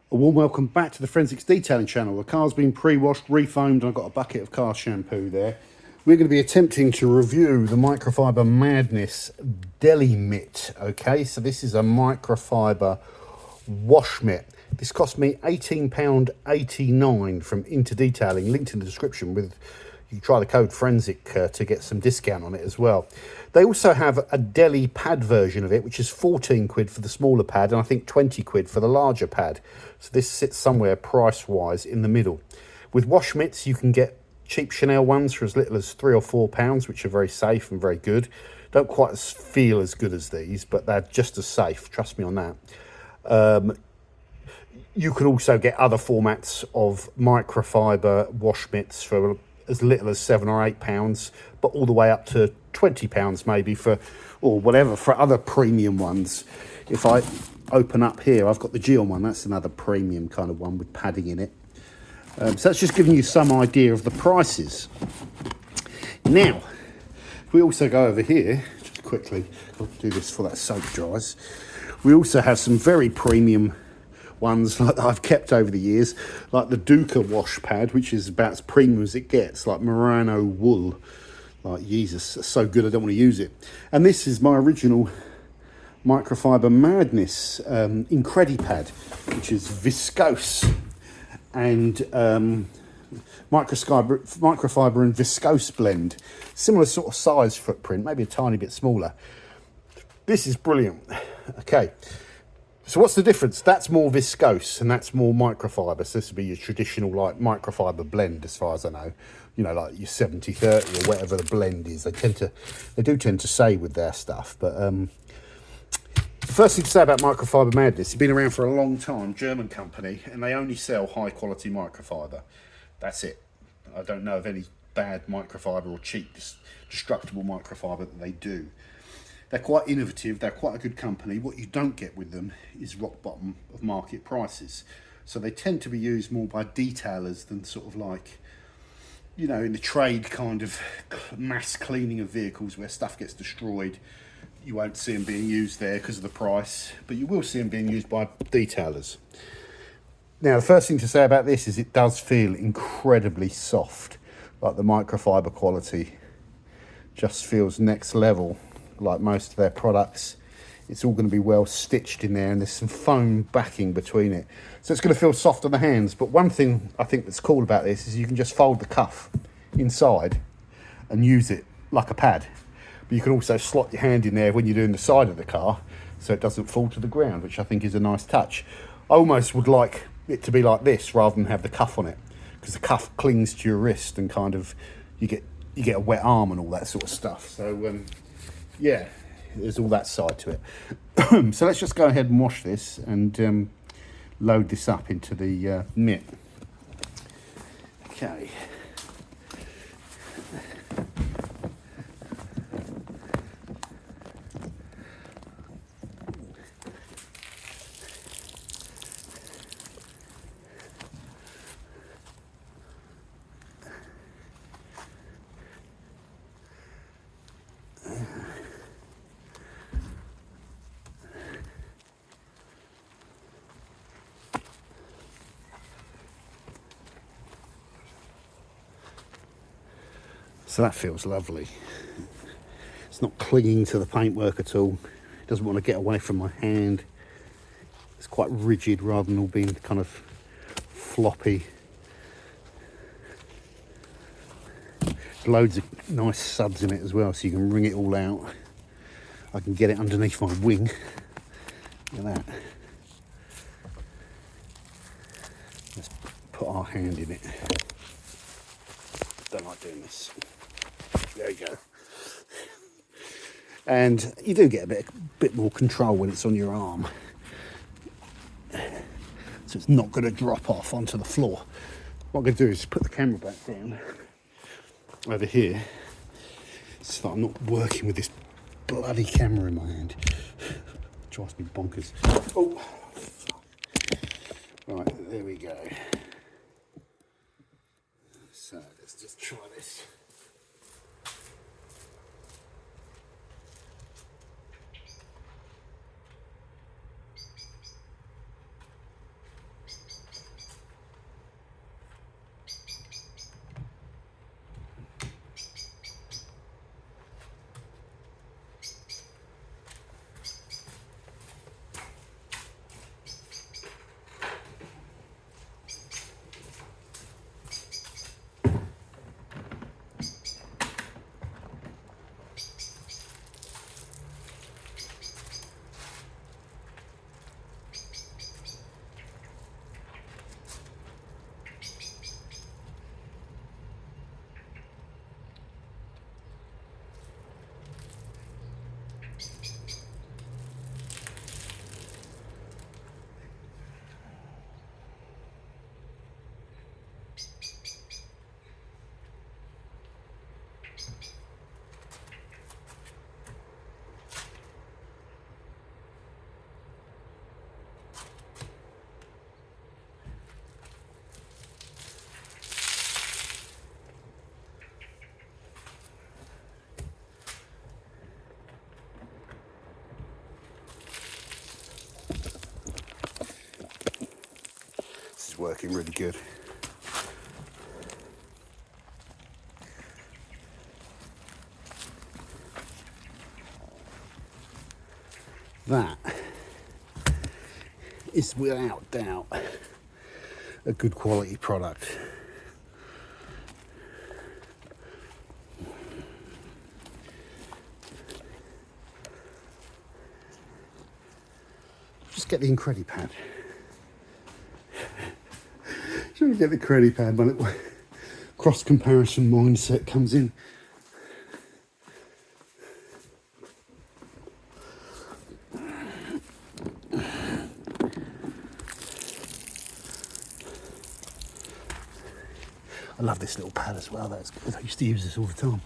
A warm welcome back to the Forensics Detailing channel. The car's been pre-washed, refoamed, and I've got a bucket of car shampoo there. We're going to be attempting to review the Microfiber Madness Delimitt. Okay, so this is a microfiber wash mitt. This cost me £18.89 from Detailing, linked in the description. With you can try the code Forensic to get some discount on it as well. They also have a Delipad version of it, which is 14 quid for the smaller pad, and I think 20 quid for the larger pad. So this sits somewhere price-wise in the middle. With wash mitts, you can get cheap Chanel ones for as little as £3 or £4, which are very safe and very good. Don't quite feel as good as these, but they're just as safe. Trust me on that. You can also get other formats of microfiber wash mitts for as little as £7 or £8, but all the way up to £20 maybe for, or whatever, for other premium ones. If I open up here, I've got the Geon one. That's another premium kind of one with padding in it. So that's just giving you some idea of the prices. Now, if we also go over here, just quickly, I'll do this before that soap dries. We also have some very premium ones like I've kept over the years, like the Duca wash pad, which is about as premium as it gets, like Merino wool. Like, Jesus, it's so good I don't want to use it. And this is my original Microfiber Madness Incredipad, which is viscose and microfiber and viscose blend. Similar sort of size footprint, maybe a tiny bit smaller. This is brilliant. Okay. So what's the difference? That's more viscose and that's more microfiber. So this would be your traditional like microfiber blend, as far as I know. You know, like your 70-30 or whatever the blend is. They do tend to say with their stuff. But the first thing to say about Microfiber Madness, it's been around for a long time, German company, and they only sell high quality microfiber. That's it. I don't know of any bad microfiber or cheap destructible microfiber that they do. They're quite innovative, they're quite a good company. What you don't get with them is rock bottom of market prices. So they tend to be used more by detailers than sort of like, you know, in the trade kind of mass cleaning of vehicles where stuff gets destroyed. You won't see them being used there because of the price, but you will see them being used by detailers. Now, the first thing to say about this is it does feel incredibly soft. Like the microfiber quality just feels next level. Like most of their products, it's all going to be well stitched in there, and there's some foam backing between it, so it's going to feel soft on the hands. But one thing I think that's cool about this is you can just fold the cuff inside and use it like a pad, but you can also slot your hand in there when you're doing the side of the car so it doesn't fall to the ground, which I think is a nice touch. I almost would like it to be like this rather than have the cuff on it, because the cuff clings to your wrist and kind of you get a wet arm and all that sort of stuff. So yeah, there's all that side to it. So let's just go ahead and wash this and load this up into the mitt. Okay. So that feels lovely. It's not clinging to the paintwork at all. It doesn't want to get away from my hand. It's quite rigid rather than all being kind of floppy. Loads of nice suds in it as well, so you can wring it all out. I can get it underneath my wing. Look at that. Let's put our hand in it. Don't like doing this. There you go. And you do get a bit more control when it's on your arm. So it's not going to drop off onto the floor. What I'm going to do is put the camera back down over here so that I'm not working with this bloody camera in my hand. It drives me bonkers. Oh, right, there we go. So let's just try this. This is working really good. That is without doubt a good quality product. Just get the Incredipad. Should we get the Incredipad? My little cross comparison mindset comes in. I love this little pad as well. That's good. I used to use this all the time.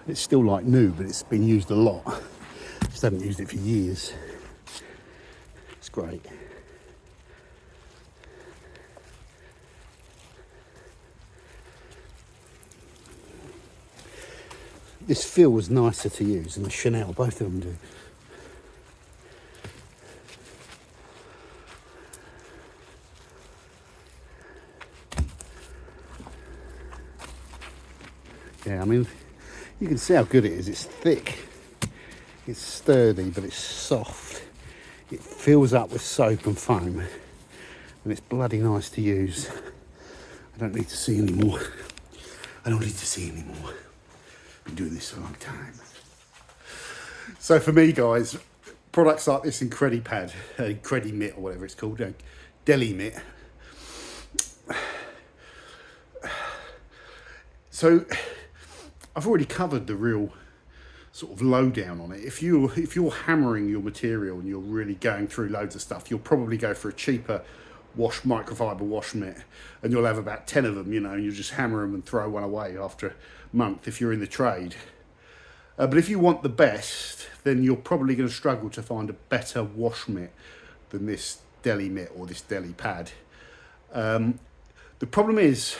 It's still like new, but it's been used a lot. Just haven't used it for years. It's great. This feels nicer to use than the Chanel. Both of them do. Yeah, I mean, you can see how good it is. It's thick, it's sturdy, but it's soft. It fills up with soap and foam, and it's bloody nice to use. I don't need to see anymore. I don't need to see anymore. I've been doing this for a long time. So for me, guys, products like this Incredipad, Incredimitt or whatever it's called, Delimitt. So I've already covered the real sort of lowdown on it. If you're hammering your material and you're really going through loads of stuff, you'll probably go for a cheaper microfiber wash mitt, and you'll have about 10 of them, you know, and you'll just hammer them and throw one away after a month if you're in the trade. But if you want the best, then you're probably going to struggle to find a better wash mitt than this Delimitt or this Delipad. The problem is,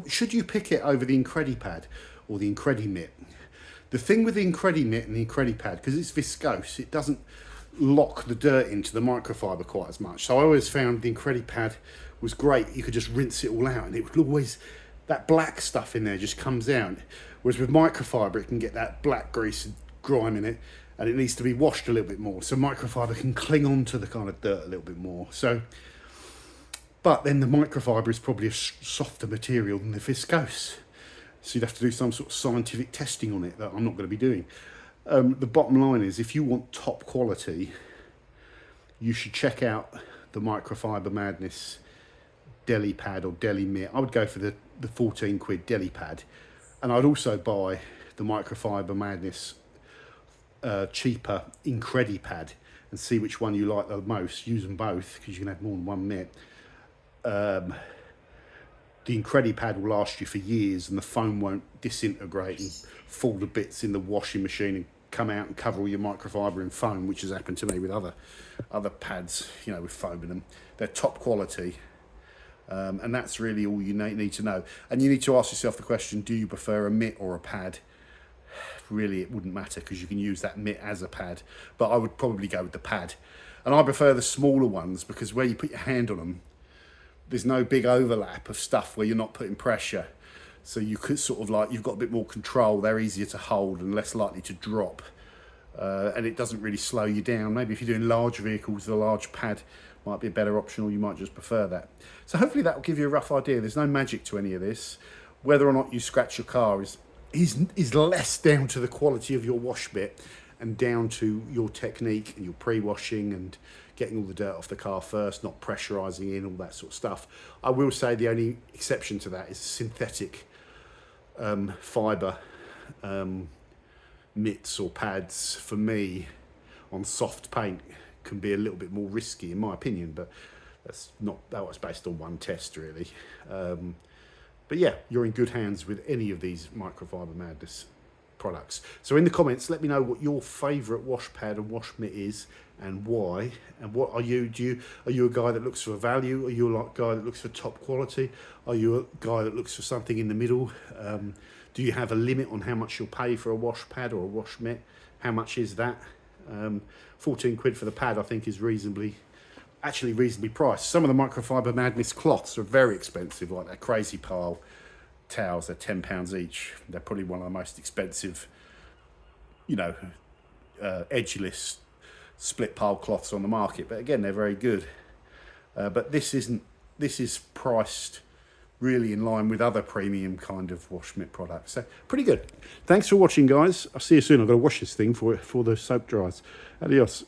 should you pick it over the Incredipad or the Incredimitt? The thing with the Incredimitt and the Incredipad, because it's viscose, it doesn't lock the dirt into the microfiber quite as much. So I always found the Incredipad was great. You could just rinse it all out and it would always, that black stuff in there just comes out. Whereas with microfiber, it can get that black grease and grime in it, and it needs to be washed a little bit more. So microfiber can cling on to the kind of dirt a little bit more. So, but then the microfiber is probably a softer material than the viscose. So you'd have to do some sort of scientific testing on it that I'm not going to be doing. The bottom line is, if you want top quality, you should check out the Microfiber Madness Delipad or Delimitt. I would go for the 14 quid Delipad, and I'd also buy the Microfiber Madness cheaper Incredipad and see which one you like the most. Use them both because you can have more than one mitt. The Incredipad will last you for years, and the foam won't disintegrate and fall to bits in the washing machine and come out and cover all your microfiber in foam, which has happened to me with other pads, you know, with foam in them. They're top quality, and that's really all you need to know. And you need to ask yourself the question, do you prefer a mitt or a pad? Really, it wouldn't matter because you can use that mitt as a pad, but I would probably go with the pad. And I prefer the smaller ones because where you put your hand on them, there's no big overlap of stuff where you're not putting pressure. So you could sort of like, you've got a bit more control, they're easier to hold and less likely to drop. And it doesn't really slow you down. Maybe if you're doing large vehicles, the large pad might be a better option, or you might just prefer that. So hopefully that will give you a rough idea. There's no magic to any of this. Whether or not you scratch your car is less down to the quality of your wash bit and down to your technique and your pre-washing and getting all the dirt off the car first, not pressurising in, all that sort of stuff. I will say the only exception to that is synthetic fibre mitts or pads, for me, on soft paint can be a little bit more risky in my opinion, but That's not, that was based on one test really. But yeah, you're in good hands with any of these Microfiber Madness products. So in the comments, let me know what your favourite wash pad and wash mitt is and why. And what are you? Are you a guy that looks for value? Are you a guy that looks for top quality? Are you a guy that looks for something in the middle? Do you have a limit on how much you'll pay for a wash pad or a wash mitt? How much is that? 14 quid for the pad, I think, is reasonably priced. Some of the Microfiber Madness cloths are very expensive, like that Crazy Pile towels. They're £10 each. They're probably one of the most expensive, you know, edgeless split pile cloths on the market. But again, they're very good. But this isn't. This is priced really in line with other premium kind of wash mitt products. So pretty good. Thanks for watching, guys. I'll see you soon. I've got to wash this thing before the soap dries. Adios.